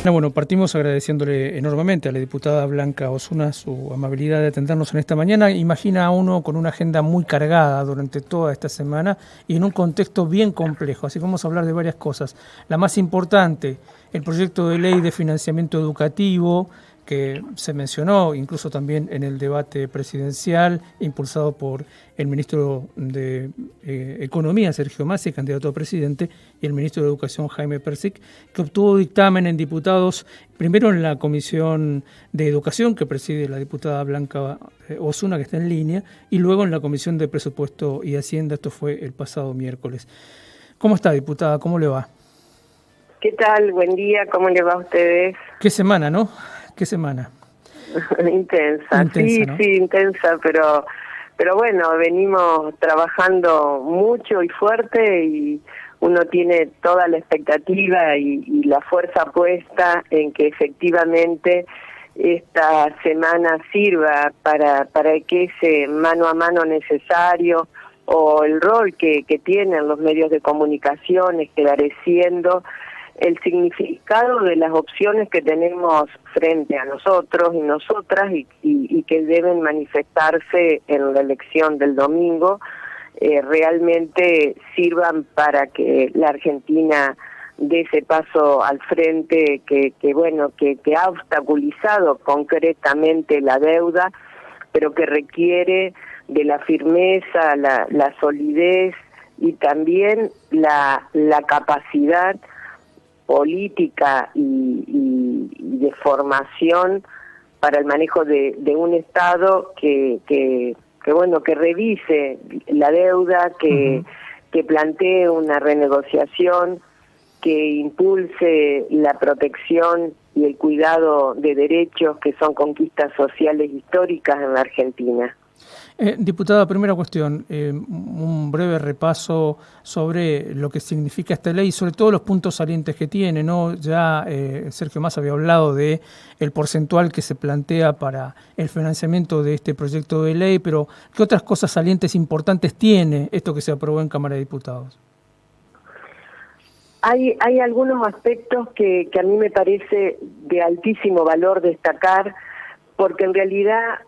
Bueno, partimos agradeciéndole enormemente a la diputada Blanca Osuna su amabilidad de atendernos en esta mañana. Imagina a uno con una agenda muy cargada durante toda esta semana y en un contexto bien complejo, así que vamos a hablar de varias cosas. La más importante, el proyecto de ley de financiamiento educativo, que se mencionó incluso también en el debate presidencial, impulsado por el ministro de Economía, Sergio Massa, candidato a presidente, y el ministro de Educación, Jaime Persic, que obtuvo dictamen en diputados, primero en la Comisión de Educación, que preside la diputada Blanca Osuna, que está en línea, y luego en la Comisión de Presupuesto y Hacienda. Esto fue el pasado miércoles. ¿Cómo está, diputada? ¿Cómo le va? ¿Qué tal? Buen día, ¿cómo le va a ustedes? Qué semana, ¿no? Qué semana. Intensa, sí, ¿no? sí, intensa, pero bueno, venimos trabajando mucho y fuerte y uno tiene toda la expectativa y la fuerza puesta en que efectivamente esta semana sirva para que ese mano a mano necesario o el rol que tienen los medios de comunicación esclareciendo el significado de las opciones que tenemos frente a nosotros y nosotras y que deben manifestarse en la elección del domingo, realmente sirvan para que la Argentina dé ese paso al frente que ha obstaculizado concretamente la deuda, pero que requiere de la firmeza, la solidez y también la capacidad política y de formación para el manejo de un Estado que revise la deuda, que plantee una renegociación, que impulse la protección y el cuidado de derechos que son conquistas sociales históricas en la Argentina. Diputada, primera cuestión, un breve repaso sobre lo que significa esta ley y sobre todo los puntos salientes que tiene, ¿no? Ya Sergio Massa había hablado de el porcentual que se plantea para el financiamiento de este proyecto de ley, pero ¿qué otras cosas salientes importantes tiene esto que se aprobó en Cámara de Diputados? Hay algunos aspectos que a mí me parece de altísimo valor destacar, porque en realidad,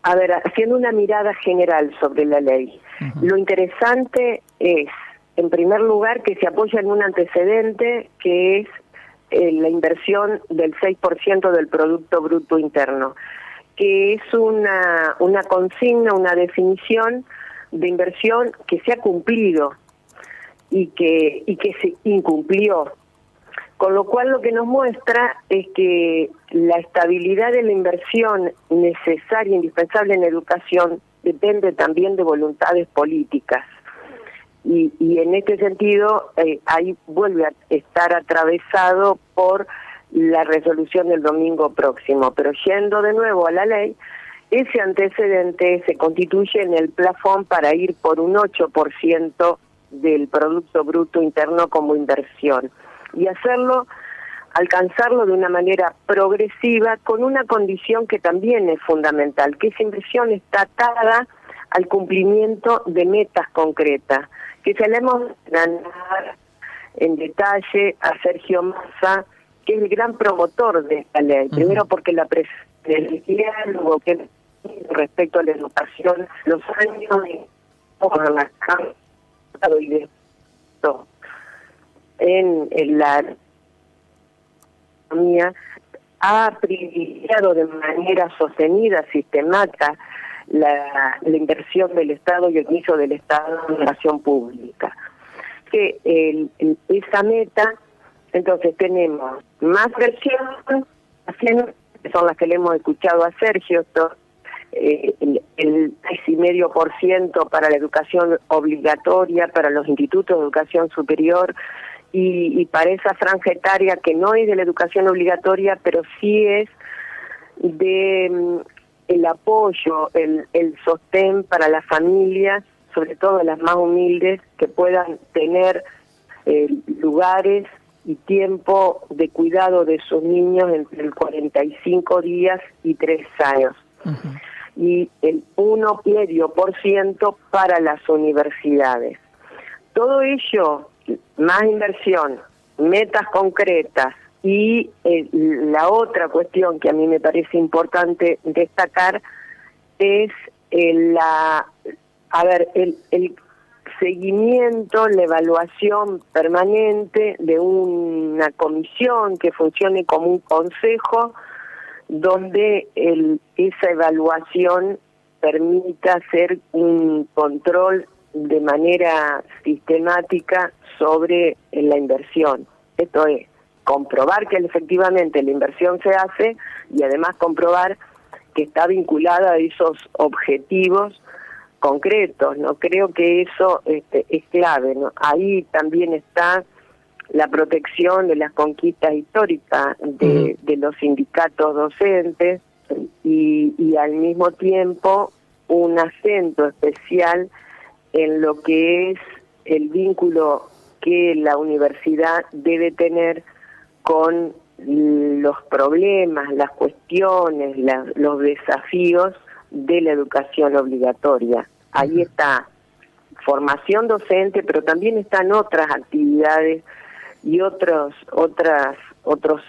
a ver, haciendo una mirada general sobre la ley, lo interesante es, en primer lugar, que se apoya en un antecedente que es la inversión del 6% del Producto Bruto Interno, que es una consigna, una definición de inversión que se ha cumplido y que se incumplió. Con lo cual lo que nos muestra es que la estabilidad de la inversión necesaria, indispensable en educación, depende también de voluntades políticas. Y en este sentido, ahí vuelve a estar atravesado por la resolución del domingo próximo. Pero yendo de nuevo a la ley, ese antecedente se constituye en el plafón para ir por un 8% del Producto Bruto Interno como inversión. Y alcanzarlo de una manera progresiva con una condición que también es fundamental, que esa inversión está atada al cumplimiento de metas concretas, que se le hemos ganado en detalle a Sergio Massa, que es el gran promotor de esta ley. Primero porque el diálogo que respecto a la educación, los años por la y de esto en la economía ha privilegiado de manera sostenida, sistemática, la inversión del Estado y el uso del Estado en educación pública. Que esa meta, entonces tenemos más versión, que son las que le hemos escuchado a Sergio, el 6,5% para la educación obligatoria, para los institutos de educación superior, y para esa franja etaria que no es de la educación obligatoria, pero sí es de el apoyo, el sostén para las familias, sobre todo las más humildes, que puedan tener lugares y tiempo de cuidado de sus niños entre 45 días y 3 años. Y el 1,5% para las universidades. Todo ello, más inversión, metas concretas, Y la otra cuestión que a mí me parece importante destacar es el seguimiento, la evaluación permanente de una comisión que funcione como un consejo, donde esa evaluación permita hacer un control de manera sistemática sobre la inversión. Esto es, comprobar que efectivamente la inversión se hace y además comprobar que está vinculada a esos objetivos concretos, ¿no? Creo que eso es clave, ¿no? Ahí también está la protección de las conquistas históricas de los sindicatos docentes y al mismo tiempo un acento especial en lo que es el vínculo que la universidad debe tener con los problemas, las cuestiones, los desafíos de la educación obligatoria. Ahí está formación docente, pero también están otras actividades y otros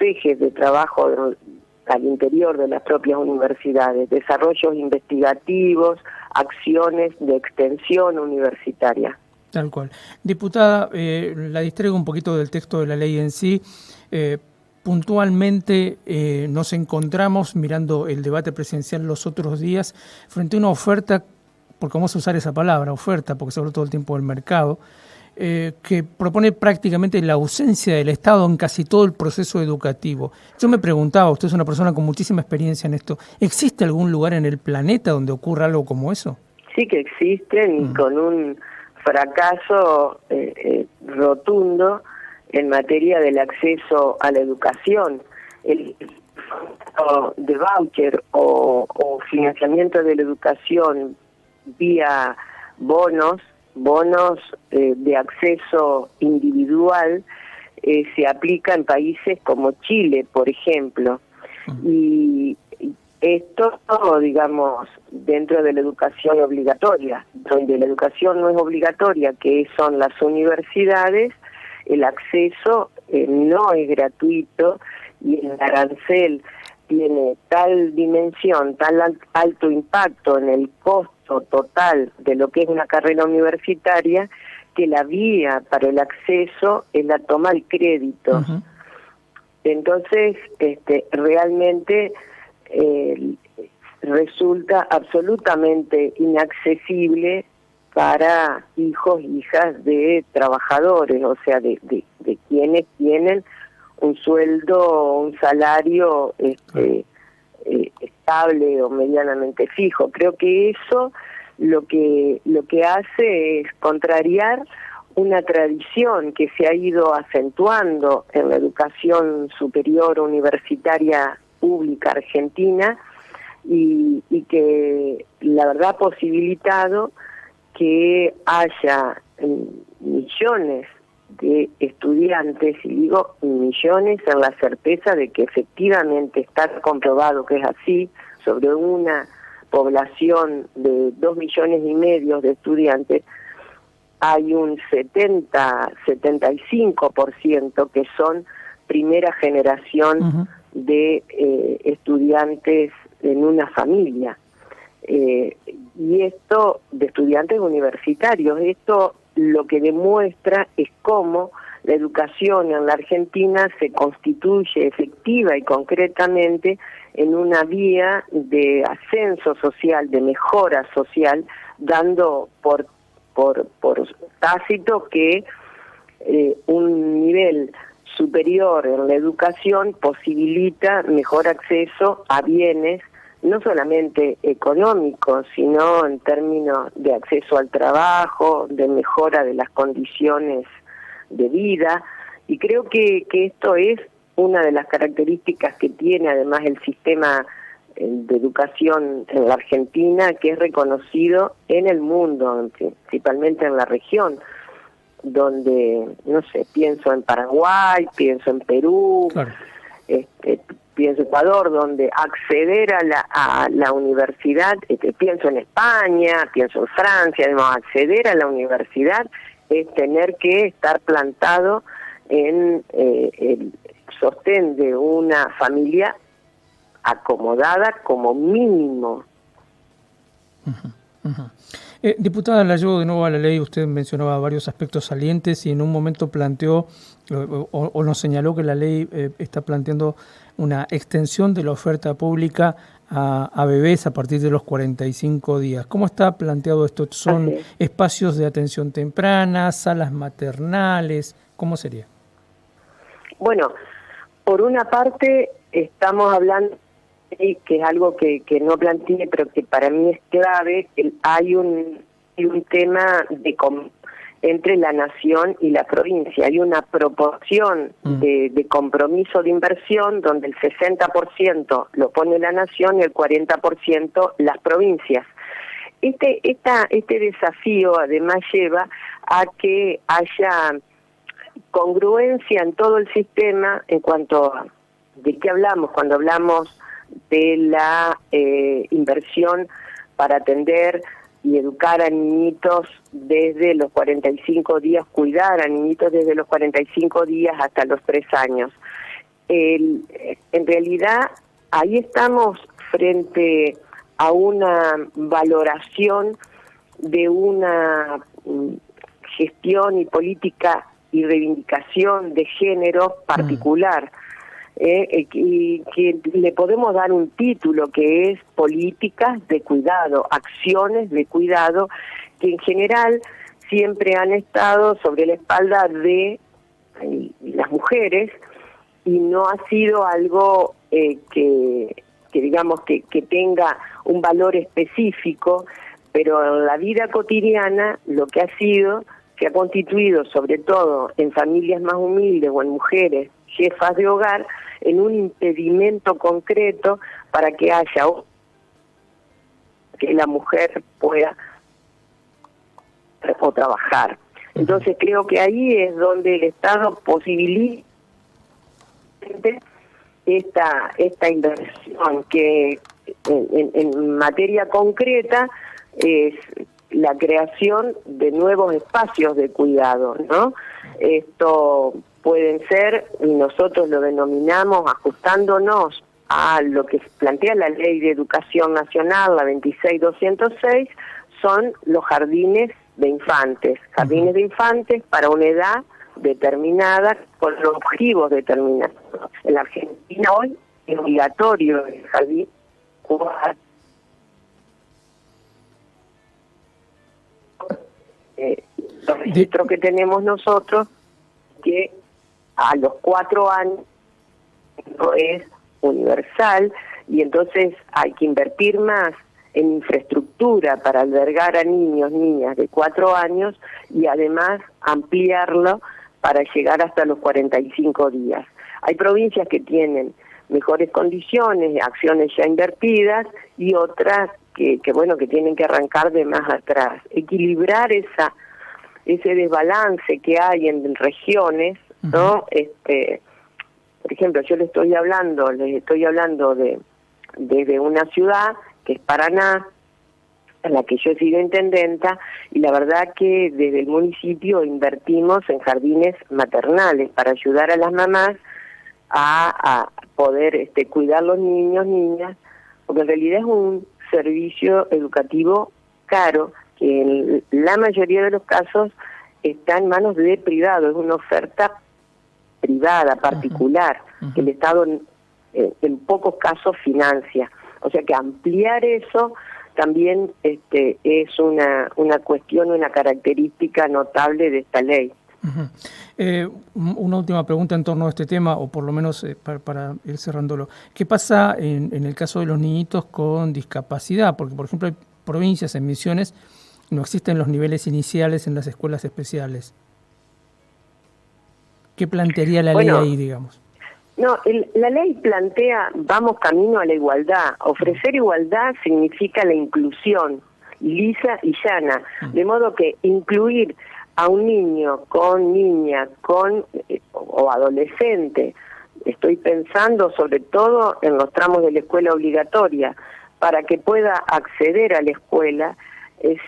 ejes de trabajo al interior de las propias universidades, desarrollos investigativos, acciones de extensión universitaria. Tal cual. Diputada, la distraigo un poquito del texto de la ley en sí. Puntualmente nos encontramos, mirando el debate presidencial los otros días, frente a una oferta, porque vamos a usar esa palabra, oferta, porque se habla todo el tiempo del mercado, que propone prácticamente la ausencia del Estado en casi todo el proceso educativo. Yo me preguntaba, usted es una persona con muchísima experiencia en esto, ¿existe algún lugar en el planeta donde ocurra algo como eso? Sí que existen, y con un fracaso rotundo en materia del acceso a la educación. El de voucher o financiamiento de la educación vía bonos de acceso individual se aplica en países como Chile, por ejemplo. Y esto, digamos, dentro de la educación obligatoria, donde la educación no es obligatoria, que son las universidades, el acceso no es gratuito y el arancel tiene tal dimensión, tal alto impacto en el costo total de lo que es una carrera universitaria, que la vía para el acceso es la toma de créditos. Entonces, realmente resulta absolutamente inaccesible para hijos e hijas de trabajadores, o sea, de quienes tienen un sueldo, un salario estable o medianamente fijo. Creo que eso lo que hace es contrariar una tradición que se ha ido acentuando en la educación superior universitaria pública argentina y que la verdad ha posibilitado que haya millones de estudiantes, y digo millones en la certeza de que efectivamente está comprobado que es así, sobre una población de 2,5 millones de estudiantes, hay un 75% que son primera generación de estudiantes en una familia. Y esto de estudiantes universitarios, esto lo que demuestra es cómo la educación en la Argentina se constituye efectiva y concretamente en una vía de ascenso social, de mejora social, dando por tácito que un nivel superior en la educación posibilita mejor acceso a bienes, no solamente económicos, sino en términos de acceso al trabajo, de mejora de las condiciones de vida, y creo que esto es una de las características que tiene además el sistema de educación en la Argentina, que es reconocido en el mundo, principalmente en la región, donde, no sé, pienso en Paraguay, pienso en Perú, claro. Pienso en Ecuador, donde acceder a la universidad, pienso en España, pienso en Francia, además, acceder a la universidad es tener que estar plantado en sostén de una familia acomodada como mínimo. Diputada, la llevo de nuevo a la ley. Usted mencionaba varios aspectos salientes y en un momento planteó o nos señaló que la ley está planteando una extensión de la oferta pública a bebés a partir de los 45 días. ¿Cómo está planteado esto? ¿Son espacios de atención temprana, salas maternales? ¿Cómo sería? Bueno, por una parte estamos hablando, que es algo que no planteé, pero que para mí es clave, hay un tema entre la nación y la provincia. Hay una proporción de compromiso de inversión donde el 60% lo pone la nación y el 40% las provincias. Este desafío además lleva a que haya congruencia en todo el sistema en cuanto a de qué hablamos cuando hablamos de la inversión para atender y educar a niñitos desde los 45 días, cuidar a niñitos desde los 45 días hasta los 3 años. En realidad, ahí estamos frente a una valoración de una gestión y política y reivindicación de género particular. Y que le podemos dar un título que es políticas de cuidado, acciones de cuidado, que en general siempre han estado sobre la espalda de las mujeres y no ha sido algo que digamos que tenga un valor específico, pero en la vida cotidiana lo que ha sido, que ha constituido sobre todo en familias más humildes o en mujeres jefas de hogar, en un impedimento concreto para que haya que la mujer pueda o trabajar. Entonces creo que ahí es donde el Estado posibilita esta inversión, que en materia concreta es la creación de nuevos espacios de cuidado, ¿no? Esto pueden ser, y nosotros lo denominamos ajustándonos a lo que plantea la Ley de Educación Nacional, la 26206, son los jardines de infantes. Jardines de infantes para una edad determinada, con los objetivos determinados. En la Argentina hoy es obligatorio el jardín los registros que tenemos nosotros, que a los 4 años no es universal, y entonces hay que invertir más en infraestructura para albergar a niños, niñas de 4 años y además ampliarlo para llegar hasta los 45 días. Hay provincias que tienen mejores condiciones, acciones ya invertidas, y otras que tienen que arrancar de más atrás. Equilibrar ese desbalance que hay en regiones, ¿no? Por ejemplo, yo les estoy hablando de una ciudad que es Paraná, en la que yo he sido intendenta, y la verdad que desde el municipio invertimos en jardines maternales para ayudar a las mamás a poder cuidar los niños, niñas, porque en realidad es un servicio educativo caro, que en la mayoría de los casos está en manos de privado, es una oferta privada, particular, que el Estado en pocos casos financia. O sea que ampliar eso también es una cuestión, una característica notable de esta ley. Una última pregunta en torno a este tema, o por lo menos para ir cerrándolo. ¿Qué pasa en el caso de los niñitos con discapacidad? Porque, por ejemplo, hay provincias en Misiones, no existen los niveles iniciales en las escuelas especiales. ¿Qué plantearía la ley ahí, digamos? No, la ley plantea, vamos camino a la igualdad. Ofrecer igualdad significa la inclusión, lisa y llana. De modo que incluir a un niño, con niña, o adolescente, estoy pensando sobre todo en los tramos de la escuela obligatoria, para que pueda acceder a la escuela,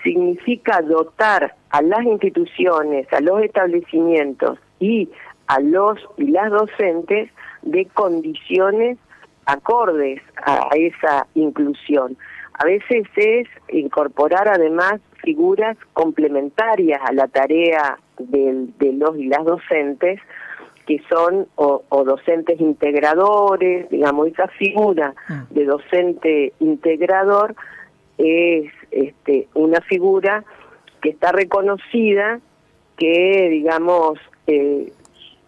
significa dotar a las instituciones, a los establecimientos y a los y las docentes de condiciones acordes a esa inclusión. A veces es incorporar además figuras complementarias a la tarea de los y las docentes, que son o docentes integradores, digamos, esa figura de docente integrador es una figura que está reconocida, que digamos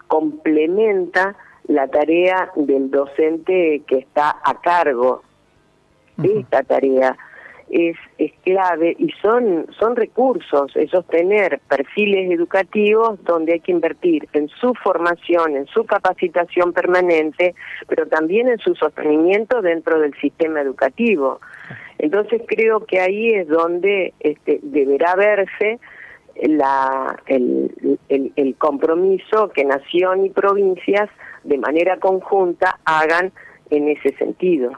complementa la tarea del docente que está a cargo. Esta tarea es clave y son recursos, es sostener perfiles educativos donde hay que invertir en su formación, en su capacitación permanente, pero también en su sostenimiento dentro del sistema educativo. Entonces creo que ahí es donde deberá verse el compromiso que nación y provincias de manera conjunta hagan en ese sentido.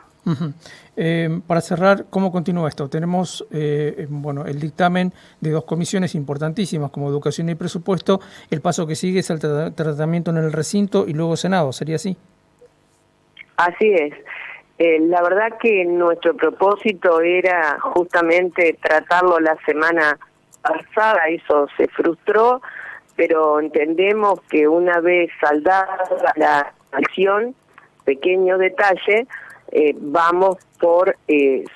Para cerrar, ¿cómo continúa esto? Tenemos el dictamen de dos comisiones importantísimas como Educación y Presupuesto. El paso que sigue es el tratamiento en el recinto y luego Senado, ¿sería así? Así es. La verdad que nuestro propósito era justamente tratarlo la semana pasada, eso se frustró, pero entendemos que una vez saldada la acción, pequeño detalle, vamos por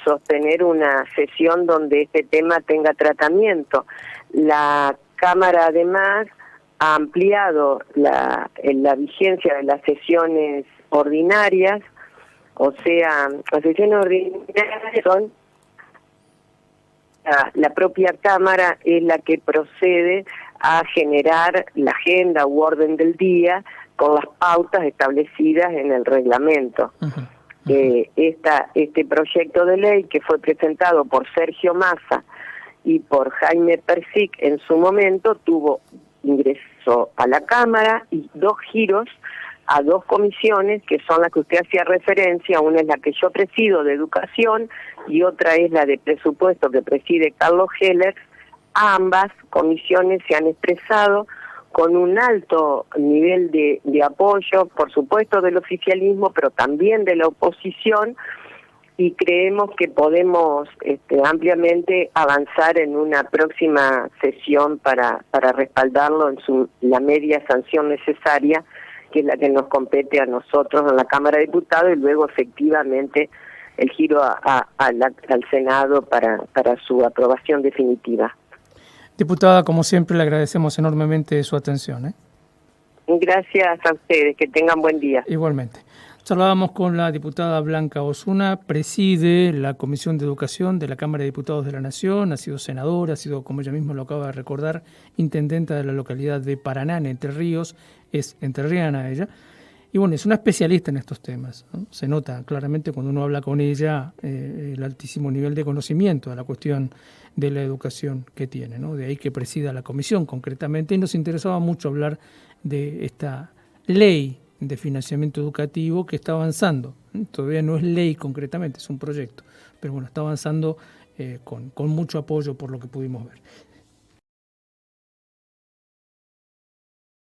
sostener una sesión donde este tema tenga tratamiento. La Cámara además ha ampliado la vigencia de las sesiones ordinarias, o sea, las sesiones ordinarias son la propia Cámara es la que procede a generar la agenda u orden del día con las pautas establecidas en el reglamento. Este proyecto de ley que fue presentado por Sergio Massa y por Jaime Persic en su momento tuvo ingreso a la Cámara y dos giros a dos comisiones que son las que usted hacía referencia. Una es la que yo presido de Educación y otra es la de Presupuesto que preside Carlos Heller. Ambas comisiones se han expresado con un alto nivel de apoyo, por supuesto del oficialismo, pero también de la oposición, y creemos que podemos ampliamente avanzar en una próxima sesión para respaldarlo en la media sanción necesaria, que es la que nos compete a nosotros en la Cámara de Diputados, y luego efectivamente el giro al Senado para su aprobación definitiva. Diputada, como siempre, le agradecemos enormemente su atención. Gracias a ustedes, que tengan buen día. Igualmente. Charlábamos con la diputada Blanca Osuna, preside la Comisión de Educación de la Cámara de Diputados de la Nación, ha sido senadora, ha sido, como ella misma lo acaba de recordar, intendenta de la localidad de Paraná, en Entre Ríos, es entrerriana ella, y bueno, es una especialista en estos temas, ¿no? Se nota claramente cuando uno habla con ella el altísimo nivel de conocimiento de la cuestión de la educación que tiene, ¿no? De ahí que presida la comisión concretamente, y nos interesaba mucho hablar de esta ley de financiamiento educativo que está avanzando. Todavía no es ley concretamente, es un proyecto, pero bueno, está avanzando con mucho apoyo por lo que pudimos ver.